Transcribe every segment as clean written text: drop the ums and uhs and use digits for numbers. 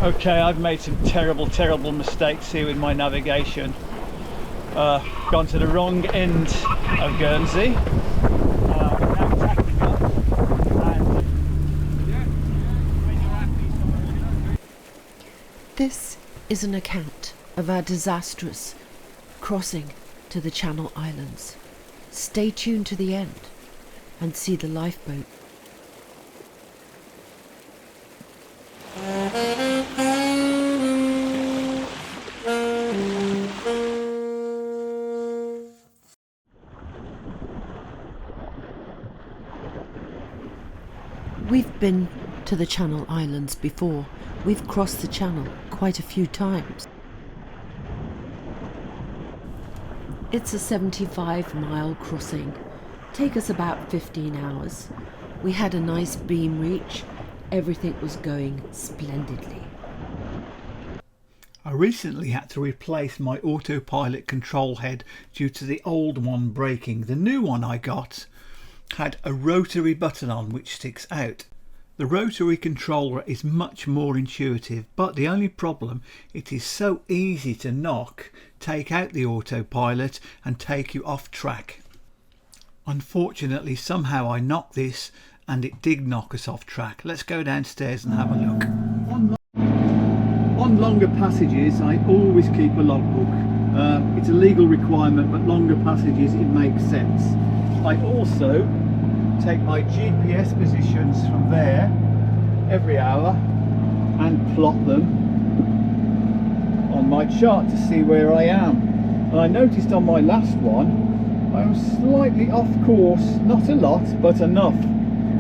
Okay, I've made some terrible mistakes here with my navigation. Gone to the wrong end of Gurnsey. Now tacking up and This is an account of our disastrous crossing to the Channel Islands. Stay tuned to the end and see the lifeboat. We've been to the Channel Islands before. We've crossed the channel quite a few times. It's a 75-mile crossing. Take us about 15 hours. We had a nice beam reach. Everything was going splendidly. I recently had to replace my autopilot control head due to the old one breaking. The new one I got had a rotary button on which sticks out. The rotary controller is much more intuitive, but the only problem, it is so easy to knock, take out the autopilot and take you off track. Unfortunately, somehow I knocked this and it did knock us off track. Let's go downstairs and have a look. On longer passages I always keep a logbook. It's a legal requirement, but longer passages it makes sense. I also take my GPS positions from there every hour and plot them on my chart to see where I am. And I noticed on my last one I was slightly off course, not a lot but enough,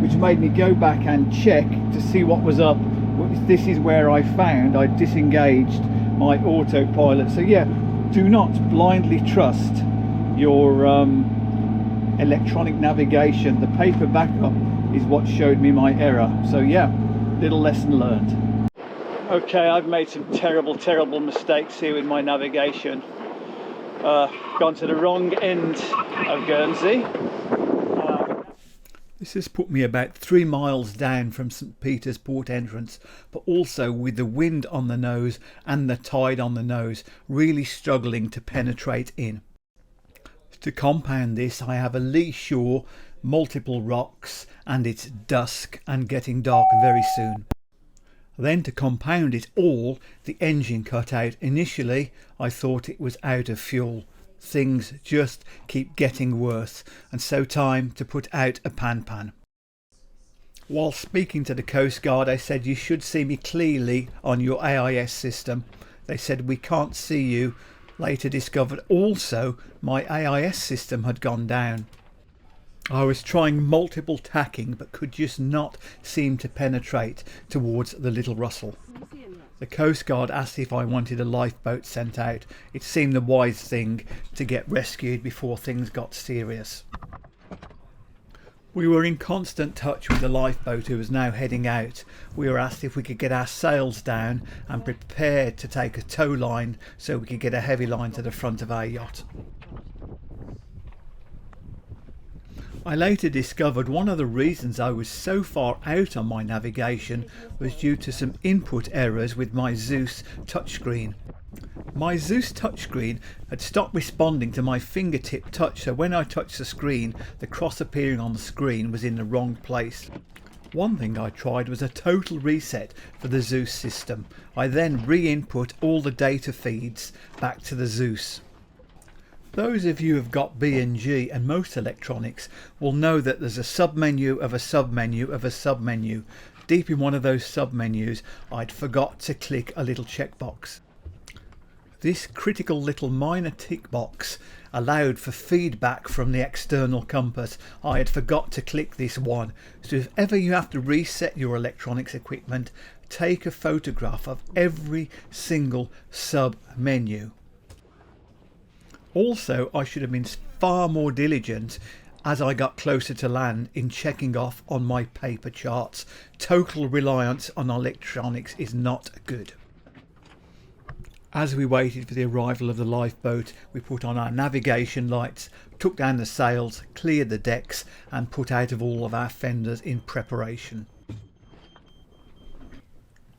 which made me go back and check to see what was up. This is where I found I disengaged my autopilot. So yeah, do not blindly trust your electronic navigation. The paper backup is what showed me my error. So yeah, little lesson learned. okay, I've made some terrible mistakes here with my navigation. Gone to the wrong end of Gurnsey. This has put me about 3 miles down from St Peter's Port entrance, but also with the wind on the nose and the tide on the nose, really struggling to penetrate in. To compound this, I have a lee shore, multiple rocks, and it's dusk and getting dark very soon. Then to compound it all, the engine cut out. Initially I thought it was out of fuel. Things just keep getting worse, and so time to put out a pan. While speaking to the Coast Guard, I said you should see me clearly on your AIS system. They said we can't see you. Later discovered also my AIS system had gone down. I was trying multiple tacking but could just not seem to penetrate towards the Little Russell. The Coast Guard asked if I wanted a lifeboat sent out. It seemed the wise thing to get rescued before things got serious. We were in constant touch with the lifeboat who was now heading out. We were asked if we could get our sails down and prepared to take a tow line so we could get a heavy line to the front of our yacht. I later discovered one of the reasons I was so far out on my navigation was due to some input errors with my Zeus touchscreen. My Zeus touchscreen had stopped responding to my fingertip touch, so when I touched the screen, the cross appearing on the screen was in the wrong place. One thing I tried was a total reset for the Zeus system. I then re-input all the data feeds back to the Zeus. Those of you who have got B&G and most electronics will know that there's a submenu of a submenu of a submenu. Deep in one of those submenus, I'd forgot to click a little checkbox. This critical little minor tick box allowed for feedback from the external compass. I had forgot to click this one. So if ever you have to reset your electronics equipment, take a photograph of every single sub-menu. Also, I should have been far more diligent as I got closer to land in checking off on my paper charts. Total reliance on electronics is not good. As we waited for the arrival of the lifeboat, we put on our navigation lights, took down the sails, cleared the decks and put out of all of our fenders in preparation.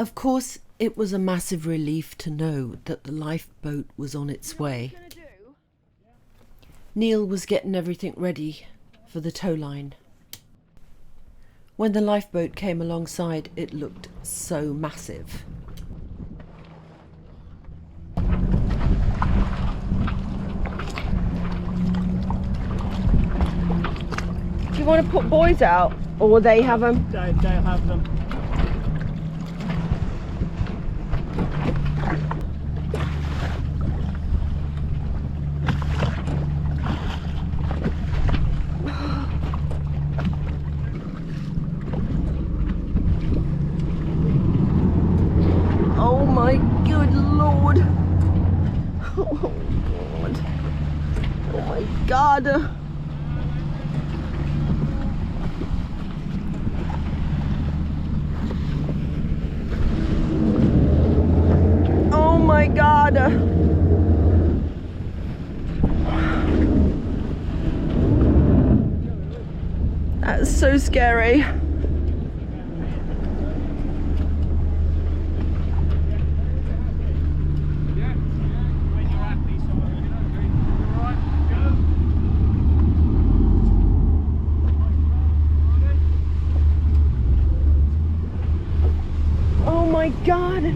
Of course, it was a massive relief to know that the lifeboat was on its way. Neil was getting everything ready for the tow line. When the lifeboat came alongside, it looked so massive. Do you want to put buoys out, or will they have them? They'll have them. Oh my good lord! Oh god! Oh my god! Oh my god! That's so scary. Oh my god!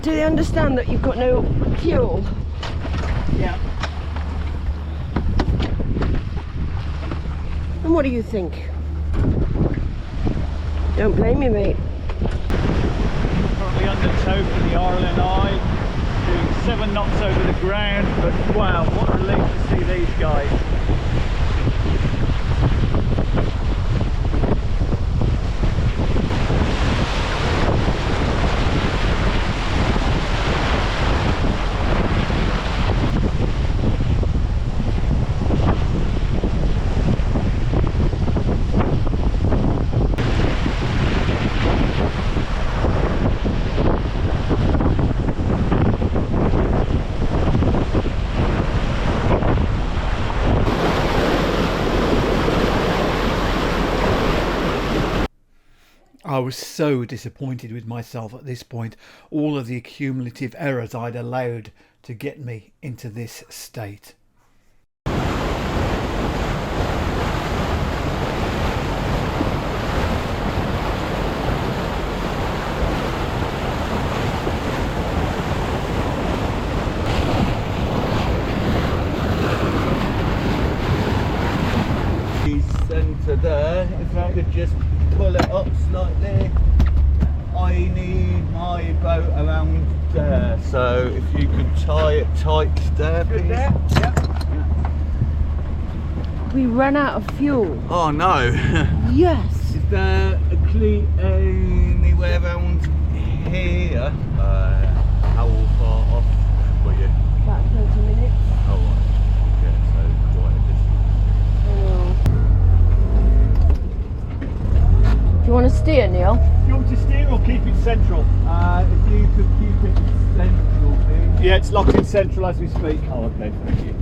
Do they understand that you've got no fuel? Yeah. And what do you think? Don't blame me, mate. Currently under tow for the RNLI, doing 7 knots over the ground, but wow, what a relief to see these guys. I was so disappointed with myself at this point, all of the accumulative errors I'd allowed to get me into this state. Centre there, if I could just pull it up slightly. I need my boat around there, so if you could tie it tight there, please. There? Yep. We ran out of fuel. Oh no! Yes. Is there anywhere around here? How far off were you? About 30 minutes. Oh, right. Yeah, so quite a distance. Do you want to steer, Neil? Do you want to steer or keep it central? If you could keep it central, please. Yeah, it's locked in central as we speak. Oh, okay, thank you.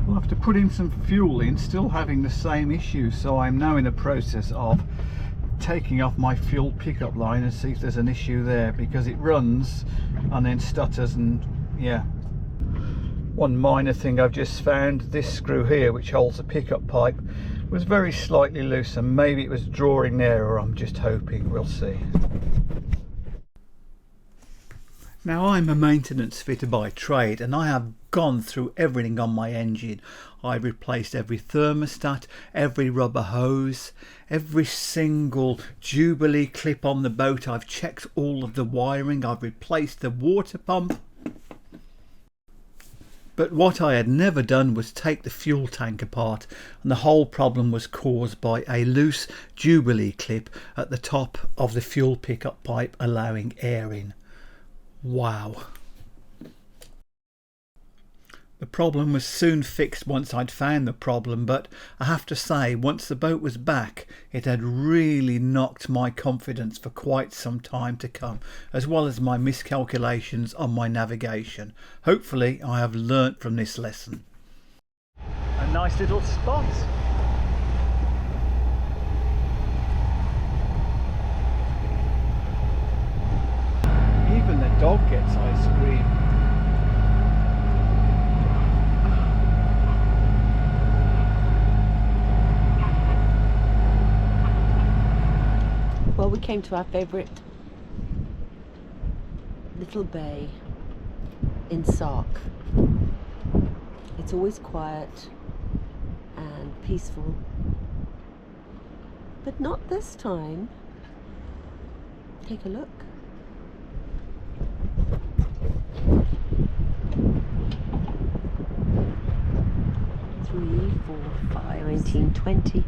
We'll have to put in some fuel in, still having the same issue, so I'm now in the process of taking off my fuel pickup line and see if there's an issue there, because it runs and then stutters. And yeah, one minor thing I've just found, this screw here which holds the pickup pipe was very slightly loose, and maybe it was drawing there, or I'm just hoping, we'll see. Now, I'm a maintenance fitter by trade, and I have gone through everything on my engine. I've replaced every thermostat, every rubber hose, every single Jubilee clip on the boat. I've checked all of the wiring. I've replaced the water pump. But what I had never done was take the fuel tank apart, and the whole problem was caused by a loose Jubilee clip at the top of the fuel pickup pipe allowing air in. Wow. The problem was soon fixed once I'd found the problem, but I have to say, once the boat was back, it had really knocked my confidence for quite some time to come, as well as my miscalculations on my navigation. Hopefully I have learnt from this lesson. A nice little spot. Even the dog gets ice cream. Well, we came to our favourite little bay in Sark. It's always quiet and peaceful, but not this time. Take a look. Three, 4, 5, 19, 20,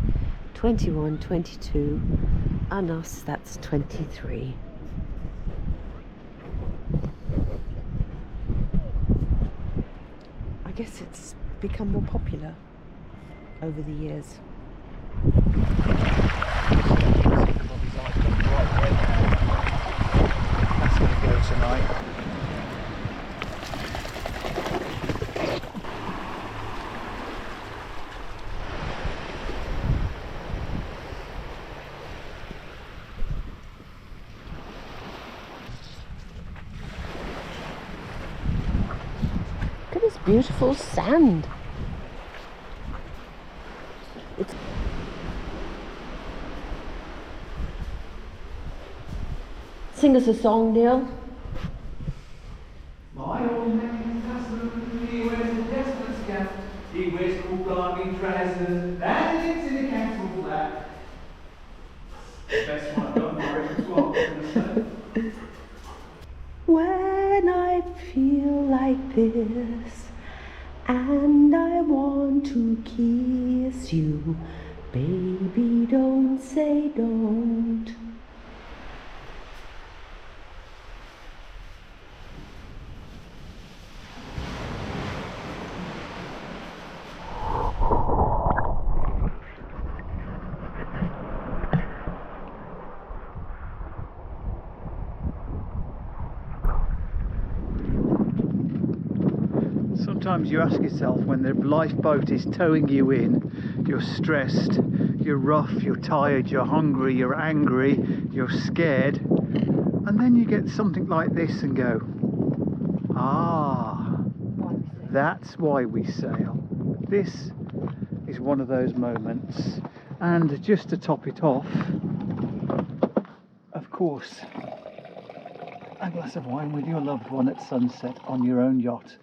21, 22, and us, that's 23. I guess it's become more popular over the years. That's going to go tonight. Look at this beautiful sand. Sing us a song, Neil. My old man cousin, he wears a Testament scarf, he wears cool gardening trousers, and it's in a council flat. Best one I've done, Murray, as well, I'm gonna say. When I feel like this and I want to kiss you, baby, don't say don't. Sometimes you ask yourself, when the lifeboat is towing you in, you're stressed, you're rough, you're tired, you're hungry, you're angry, you're scared, and then you get something like this and go, ah, that's why we sail. This is one of those moments. And just to top it off, of course, a glass of wine with your loved one at sunset on your own yacht.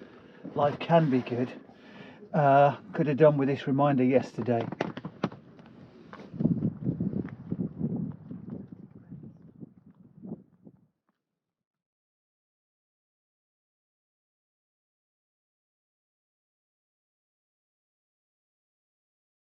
Life can be good. Could have done with this reminder yesterday.